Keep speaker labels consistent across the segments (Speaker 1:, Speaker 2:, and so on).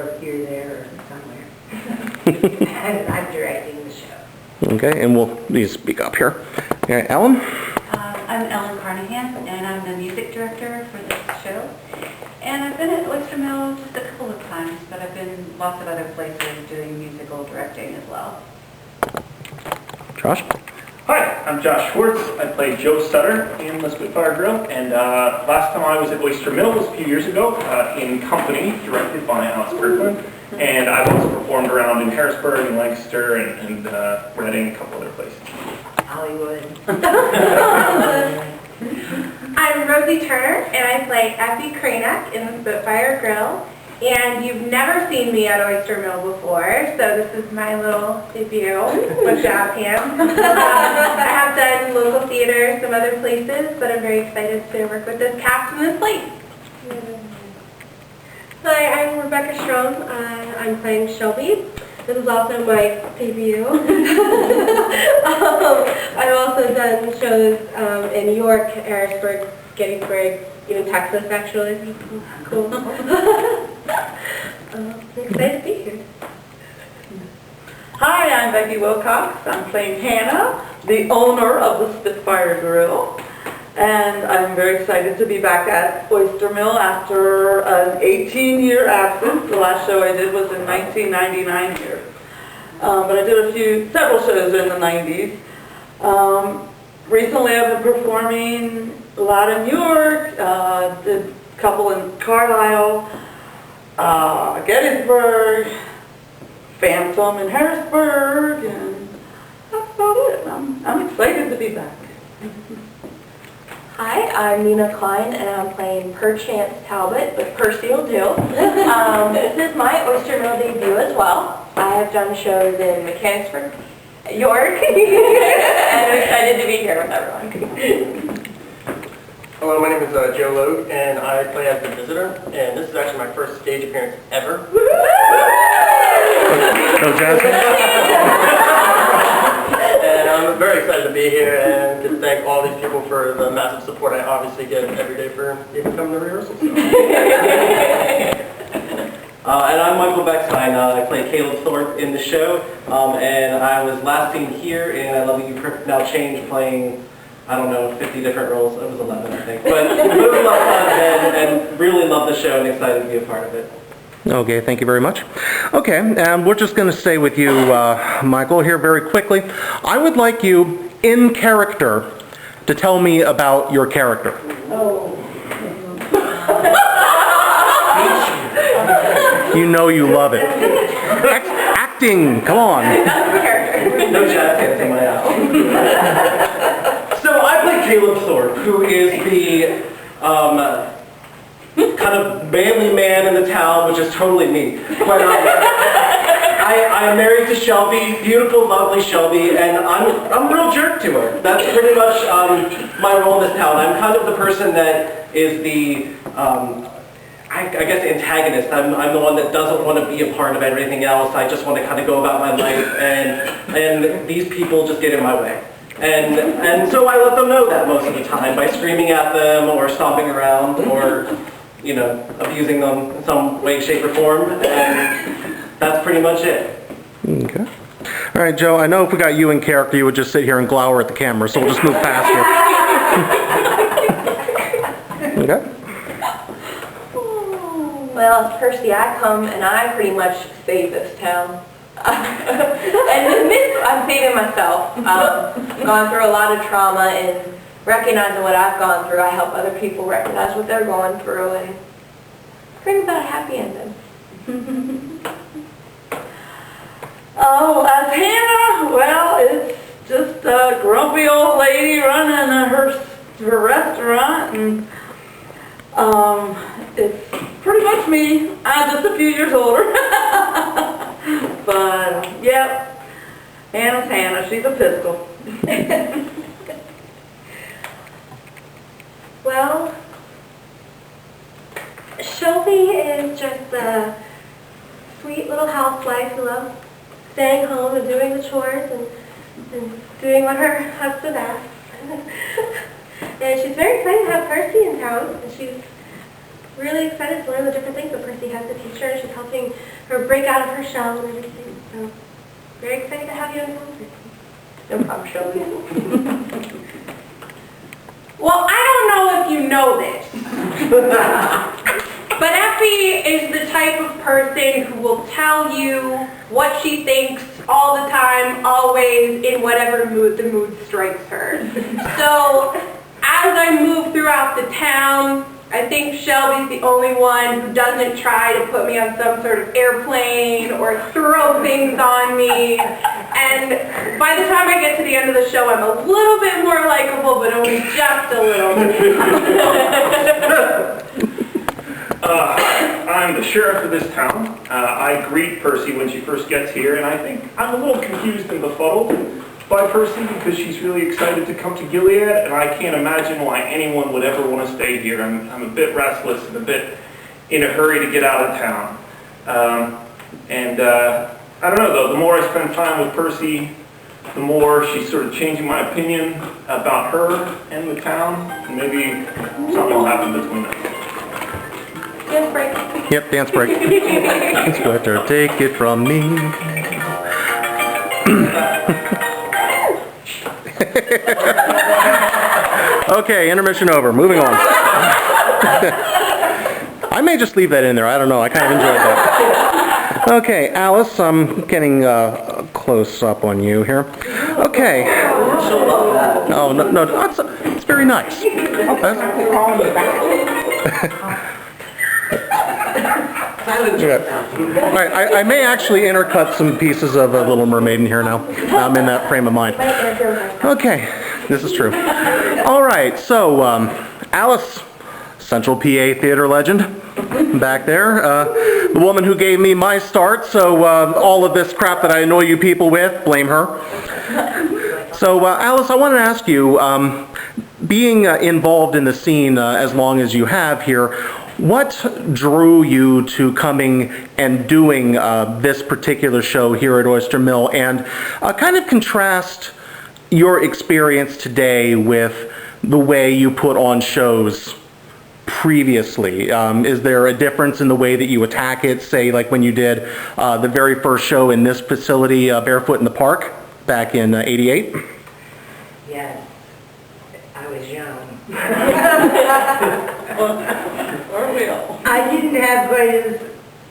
Speaker 1: or here, there, or somewhere. And I'm directing the show.
Speaker 2: Okay, and we'll please speak up here. Okay, Ellen?
Speaker 3: I'm Ellen Carnahan, and I'm the music director for this show. And I've been at Oyster Mill just a couple of times, but I've been lots of other places doing musical directing as well.
Speaker 2: Josh?
Speaker 4: Hi, I'm Josh Schwartz. I play Joe Sutter in the Spitfire Grill, and last time I was at Oyster Mill was a few years ago in Company, directed by Alex Berkman, and I've also performed around in Harrisburg and Lancaster and Reading, a couple other places.
Speaker 1: Hollywood.
Speaker 5: I'm Rosie Turner, and I play Effie Cranack in the Spitfire Grill. And you've never seen me at Oyster Mill before, so this is my little debut with jazz hands. I have done local theater, some other places, but I'm very excited to work with this cast and this play.
Speaker 6: Hi, I'm Rebecca Strom. I'm playing Shelby. This is also my debut. I've also done shows in New York, Harrisburg, Gettysburg, even Texas, actually. Cool. I'm excited to be here.
Speaker 7: Hi, I'm Becky Wilcox. I'm playing Hannah, the owner of the Spitfire Grill. And I'm very excited to be back at Oyster Mill after an 18-year absence. The last show I did was in 1999 here. But I did several shows in the 90s. Recently I've been performing a lot in New York, did a couple in Carlisle, Gettysburg, Phantom in Harrisburg, and that's about it. I'm excited to be back.
Speaker 6: Hi, I'm Nina Klein, and I'm playing Perchance Talbot, but Percy will do. This is my Oyster Mill debut as well. I have done shows in Mechanicsburg, York, and I'm excited to be here with everyone.
Speaker 8: Hello, my name is Joe Logue, and I play as the visitor, and this is actually my first stage appearance ever.
Speaker 2: Go Jasmine.
Speaker 8: And I'm very excited to be here and to thank all these people for the massive support I obviously get every day for even coming to rehearsals.
Speaker 9: And I'm Michael Beckstein. I play Caleb Thorpe in the show, and I was last seen here in I Love You Now Change playing, I don't know, 50 different roles. It was 11, I think. But it was a lot of fun and really love the show and excited to be a part of it.
Speaker 2: Okay, thank you very much. Okay, we're just going to stay with you, Michael, here very quickly. I would like you, in character, to tell me about your character. You know you love it. Acting, come on.
Speaker 9: No jazz hands in my house. So I play Caleb Thorpe, who is the kind of manly man in the town, which is totally me. But I'm married to Shelby, beautiful, lovely Shelby, and I'm a real jerk to her. That's pretty much my role in this town. I'm kind of the person that is the I guess antagonist. I'm the one that doesn't want to be a part of everything else. I just want to kind of go about my life, and these people just get in my way. And so I let them know that most of the time by screaming at them or stomping around or, you know, abusing them in some way, shape, or form. And that's pretty much it.
Speaker 2: Okay. All right, Joe, I know if we got you in character, you would just sit here and glower at the camera, so we'll just move past you. Okay.
Speaker 6: Well, as Percy, I come and I pretty much save this town. And in this, I'm saving myself. I've gone through a lot of trauma, and recognizing what I've gone through, I help other people recognize what they're going through and bring about a happy ending.
Speaker 7: Oh, as Hannah, well, it's just a grumpy old lady running her restaurant, and it's pretty much me. I'm just a few years older. But, yep, Hannah's Hannah. She's a pistol.
Speaker 6: Well, Shelby is just a sweet little housewife who loves staying home and doing the chores and doing what her husband asks. And she's very excited to have Percy in town, and she's
Speaker 5: really excited to learn the different things that Percy has to teach her. She's helping her break out of her shell and everything. So, very excited to have you on board, Percy.
Speaker 6: No problem, Shelby.
Speaker 5: Well, I don't know if you know this, but Effie is the type of person who will tell you what she thinks all the time, always, in whatever mood the mood strikes her. So, as I move throughout the town, I think Shelby's the only one who doesn't try to put me on some sort of airplane or throw things on me. And by the time I get to the end of the show, I'm a little bit more likable, but only just a little bit.
Speaker 4: I'm the sheriff of this town. I greet Percy when she first gets here, and I think I'm a little confused and befuddled by Percy because she's really excited to come to Gilead, and I can't imagine why anyone would ever want to stay here. I'm a bit restless and a bit in a hurry to get out of town. I don't know though, the more I spend time with Percy, the more she's sort of changing my opinion about her and the town, and maybe something will happen between us.
Speaker 5: Dance break.
Speaker 2: Yep, dance break. Inspector, take it from me. Okay, intermission over. Moving on. I may just leave that in there. I don't know. I kind of enjoyed that. Okay, Alice, I'm getting close up on you here. Okay. Oh, no, it's very nice. Okay. All right, I may actually intercut some pieces of Little Mermaid in here now. I'm in that frame of mind. Okay, this is true. All right, so Alice, Central PA theater legend, back there. The woman who gave me my start, so all of this crap that I annoy you people with, blame her. So Alice, I want to ask you, being involved in the scene as long as you have here, what drew you to coming and doing this particular show here at Oyster Mill, and kind of contrast your experience today with the way you put on shows previously? Is there a difference in the way that you attack it, say like when you did the very first show in this facility, Barefoot in the Park, back in '88?
Speaker 1: Yes, I was young.
Speaker 7: Aren't we all?
Speaker 1: I didn't have quite as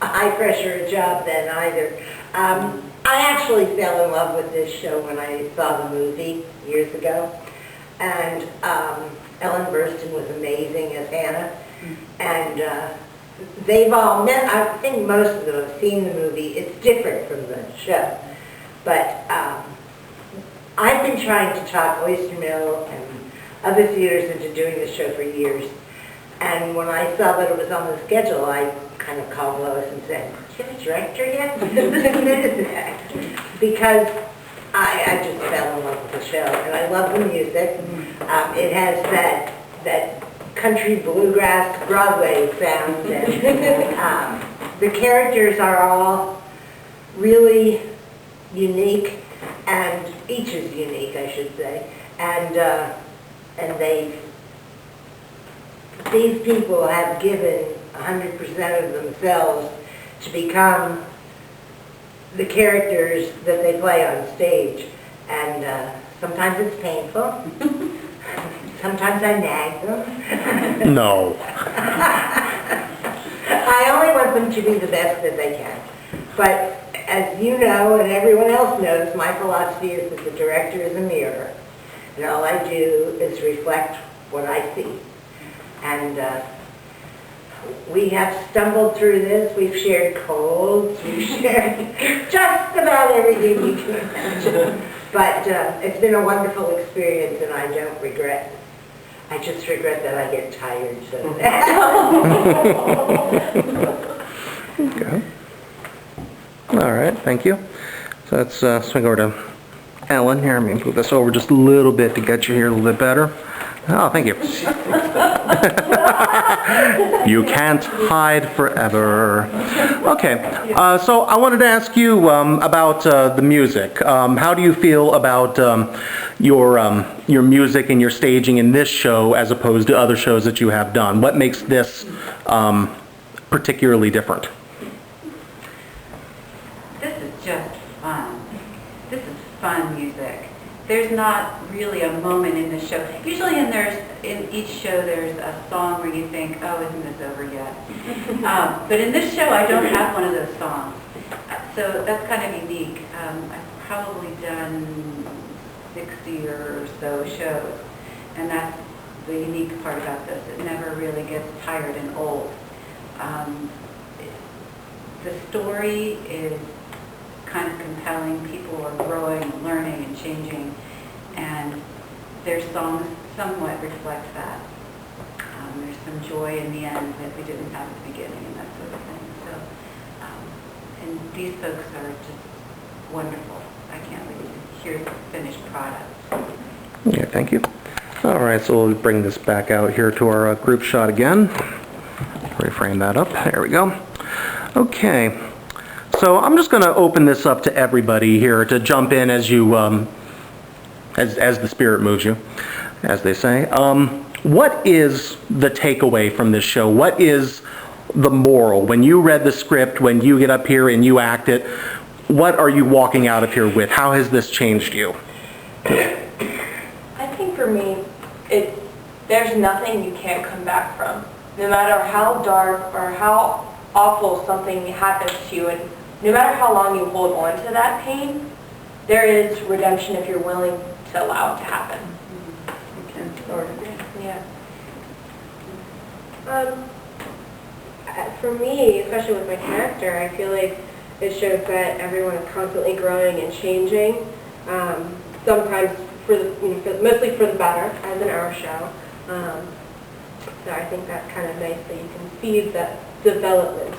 Speaker 1: high pressure a job then either. I actually fell in love with this show when I saw the movie years ago. And Ellen Burstyn was amazing as Hannah. And they've all met, I think most of them have seen the movie. It's different from the show. But I've been trying to talk Oyster Mill and other theaters into doing the show for years. And when I saw that it was on the schedule, I kind of called Lois and said, "Do you have a director yet?" Because I just fell in love with the show, and I love the music. It has that country bluegrass Broadway sound, and the characters are all really unique, and each is unique, I should say, and these people have given 100% of themselves to become the characters that they play on stage. And sometimes it's painful. Sometimes I nag them.
Speaker 2: No.
Speaker 1: I only want them to be the best that they can. But as you know, and everyone else knows, my philosophy is that the director is a mirror. And all I do is reflect what I see. And we have stumbled through this. We've shared colds. We've shared just about everything you can imagine. But it's been a wonderful experience, and I don't regret. I just regret that I get tired so bad.
Speaker 2: Okay. All right, thank you. So let's swing over to Ellen here. I'm going to move this over just a little bit to get you here a little bit better. Oh, thank you. You can't hide forever. Okay, so I wanted to ask you about the music. How do you feel about your music and your staging in this show as opposed to other shows that you have done? What makes this particularly different?
Speaker 3: This is just fun. This is fun music. There's not really a moment in the show. Usually in each show there's a song where you think, oh, isn't this over yet? But in this show I don't have one of those songs. So that's kind of unique. I've probably done 60 or so shows. And that's the unique part about this. It never really gets tired and old. The story is kind of compelling. People are growing, and learning, and changing, and their songs somewhat reflect that. There's some joy in the end that we didn't have at the beginning, and that sort of thing. So, and these folks are just wonderful. I can't wait to hear the finished product.
Speaker 2: Okay, thank you. All right, so we'll bring this back out here to our group shot again. Reframe that up. There we go. Okay. So I'm just going to open this up to everybody here to jump in as you, as the spirit moves you, as they say. What is the takeaway from this show? What is the moral? When you read the script, when you get up here and you act it, what are you walking out of here with? How has this changed you?
Speaker 6: I think for me, there's nothing you can't come back from. No matter how dark or how awful something happens to you, and no matter how long you hold on to that pain, there is redemption if you're willing to allow it to happen.
Speaker 3: You can start again.
Speaker 5: Yeah. For me, especially with my character, I feel like it shows that everyone is constantly growing and changing. Sometimes mostly for the better, as in our show. So I think that's kind of nice that you can see that development,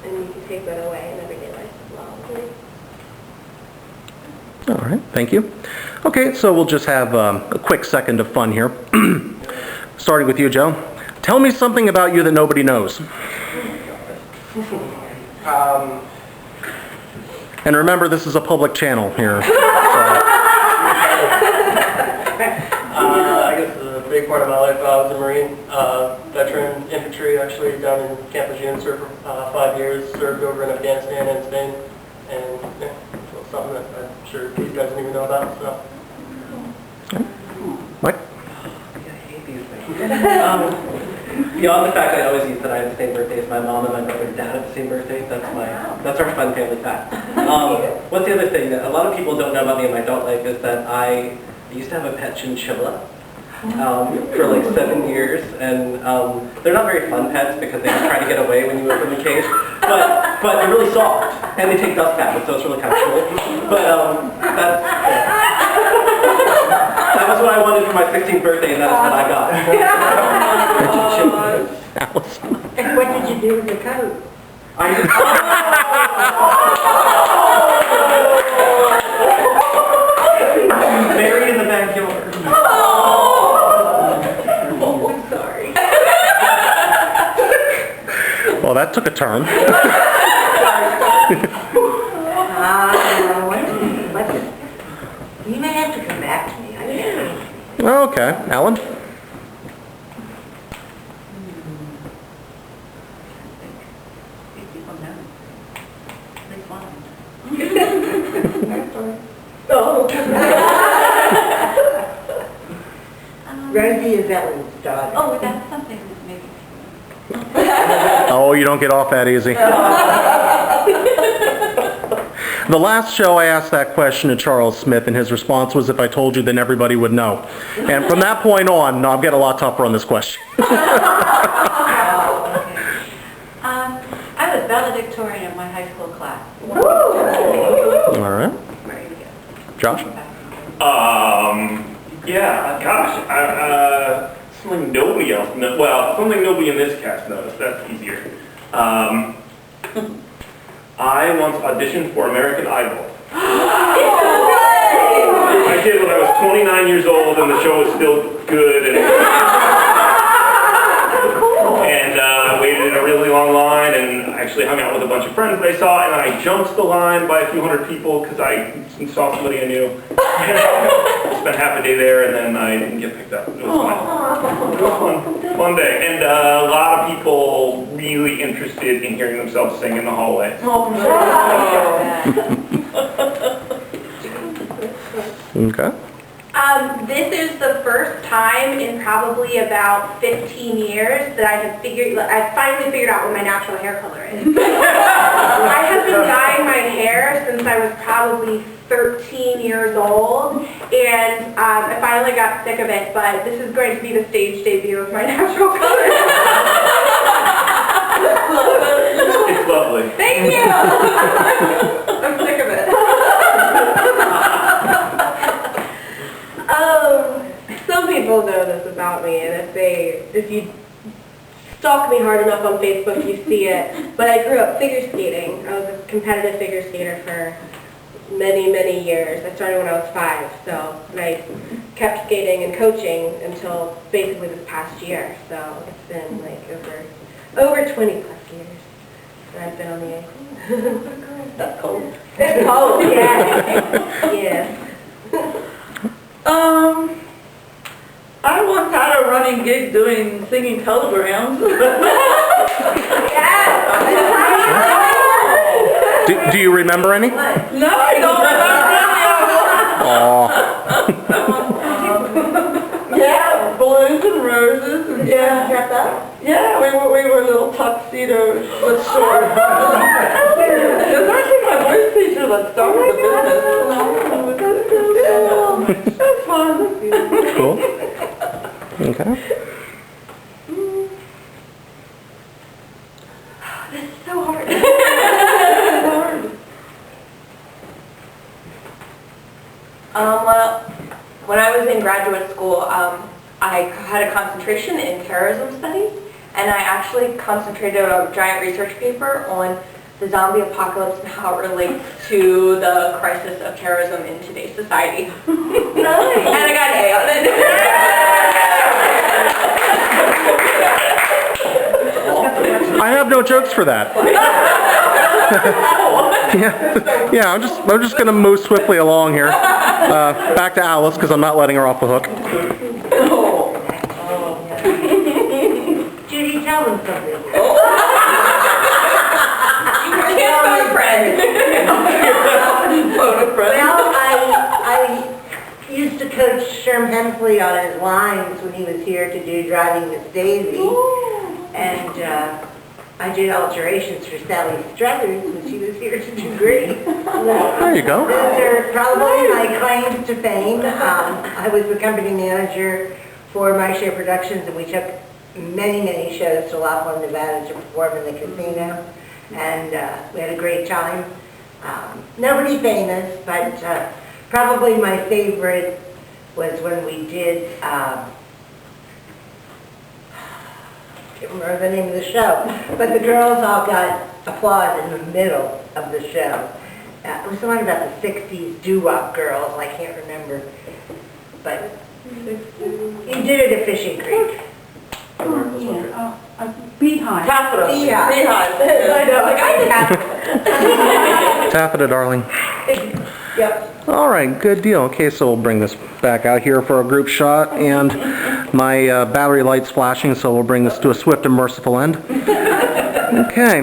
Speaker 5: and you can take that away in everyday life as well.
Speaker 2: All right, thank you. Okay, so we'll just have a quick second of fun here. Starting with you, Joe. Tell me something about you that nobody knows. And remember, this is a public channel here. So.
Speaker 8: I guess a big part of my life, I was a Marine, veteran infantry, actually down in Camp Lejeune, served for 5 years, served over in Afghanistan and Spain, and yeah, so it's something that I'm sure these guys didn't even know about, so.
Speaker 2: Mike?
Speaker 9: Beyond the fact I always use that I have the same birthday as my mom and my brother and dad have the same birthday, that's our fun family fact. What's the other thing that a lot of people don't know about me in my adult life is that I used to have a pet chinchilla for like 7 years, and they're not very fun pets because they try to get away when you open the cage, but they're really soft, and they take dust baths, so it's really kind of cool. But that was what I wanted for my 16th birthday, and that is what I got.
Speaker 1: And what did you do with the coat?
Speaker 9: Buried in the backyard.
Speaker 5: Oh, I'm sorry.
Speaker 2: Well, that took a turn.
Speaker 1: You may have to come back to me. I don't know.
Speaker 2: Okay, Alan?
Speaker 3: These people know. At least one of them.
Speaker 1: Rosie is Ellen's daughter.
Speaker 3: Oh, that's something that maybe.
Speaker 2: Oh, you don't get off that easy. The last show I asked that question to Charles Smith, and his response was, if I told you, then everybody would know. And from that point on, no, I'm getting a lot tougher on this question.
Speaker 3: I was valedictorian of my high school class.
Speaker 2: All right.
Speaker 3: Ready to go.
Speaker 2: Josh?
Speaker 4: Yeah, gosh, something nobody else knows. Well, something nobody in this cast knows. That's easier. I once auditioned for American Idol. I did when I was 29 years old, and the show was still good. And actually hung out with a bunch of friends that I saw, and then I jumped the line by a few hundred people because I saw somebody I knew. Spent half a day there, and then I didn't get picked up. It was fun. It was fun. Fun day. And a lot of people really interested in hearing themselves sing in the hallway.
Speaker 2: Okay.
Speaker 5: This is the first time in probably about 15 years that I finally figured out what my natural hair color is. I have been dyeing my hair since I was probably 13 years old, and I finally got sick of it, but this is going to be the stage debut of my natural color.
Speaker 4: It's lovely.
Speaker 5: Thank you! I'm sick of it. Some people know this about me, and if you stalk me hard enough on Facebook, you see it. But I grew up figure skating. I was a competitive figure skater for many, many years. I started when I was 5, so and I kept skating and coaching until basically this past year. So it's been like over 20 plus years that I've been on the ice.
Speaker 6: That's cold.
Speaker 5: It's cold, yeah. Yeah.
Speaker 7: I once had a running gig doing singing telegrams.
Speaker 2: Do you remember any?
Speaker 7: No, I don't remember. Yeah, balloons and roses. And
Speaker 5: Yeah, dress up?
Speaker 7: yeah, we were little tuxedos with shorts. It was actually my voice teacher that started the business. It was fun.
Speaker 2: Cool. Okay.
Speaker 5: This is so hard.
Speaker 6: Well, when I was in graduate school, I had a concentration in terrorism studies, and I actually concentrated on a giant research paper on the zombie apocalypse and how it relates to the crisis of terrorism in today's society. And I got an A on it.
Speaker 2: I have no jokes for that. Yeah, I'm just gonna move swiftly along here. Back to Alice because I'm not letting her off the hook.
Speaker 1: Judy, tell them something. Well, I used to coach Sherm Hemsley on his lines when he was here to do Driving Miss Daisy. And I did alterations for Sally Struthers when she was here to do Gritty.
Speaker 2: There you go.
Speaker 1: Those are probably my claims to fame. I was the company manager for My Share Productions, and we took many, many shows to Laughlin, Nevada to perform in the casino. And we had a great time. Nobody famous, but probably my favorite was when we did, I can't remember the name of the show, but the girls all got applause in the middle of the show. It was something about the 60s doo-wop girls, I can't remember. But you did it at Fishing Creek.
Speaker 3: Beehive.
Speaker 6: Taffeta.
Speaker 1: Yeah.
Speaker 6: Beehive.
Speaker 5: I know, like I did.
Speaker 2: Taffeta, darling.
Speaker 1: Yep.
Speaker 2: All right, good deal. Okay, so we'll bring this back out here for a group shot, and my battery light's flashing, so we'll bring this to a swift and merciful end. Okay.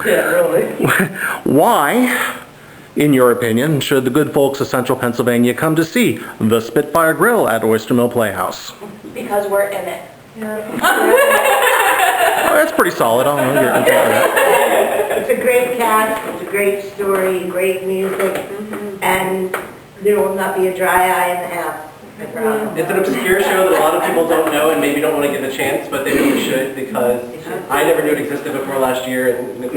Speaker 7: Yeah, really.
Speaker 2: Why, in your opinion, should the good folks of Central Pennsylvania come to see the Spitfire Grill at Oyster Mill Playhouse?
Speaker 6: Because we're in it.
Speaker 2: Oh, that's pretty solid. I'll give you that.
Speaker 1: It's a great cast, it's a great story, great music, and there will not be a dry eye in the house. I promise.
Speaker 9: It's an obscure show that a lot of people don't know and maybe don't want to give a chance, but they really should because I never knew it existed before last year, and I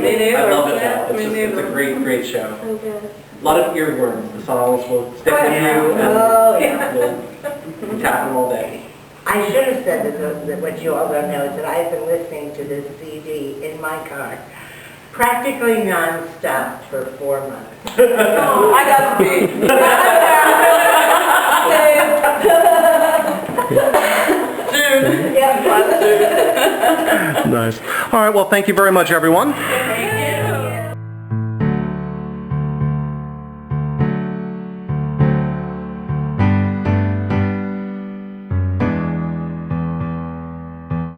Speaker 9: love it now. It's a great, great show. A lot of earworms. The songs will stick with you, and
Speaker 1: Oh, yeah.
Speaker 9: you'll tap them all day.
Speaker 1: I should have said that what you all don't know is that I've been listening to this CD in my car practically non-stop for 4 months.
Speaker 6: I got speed.
Speaker 2: Nice. All right, well, thank you very much, everyone.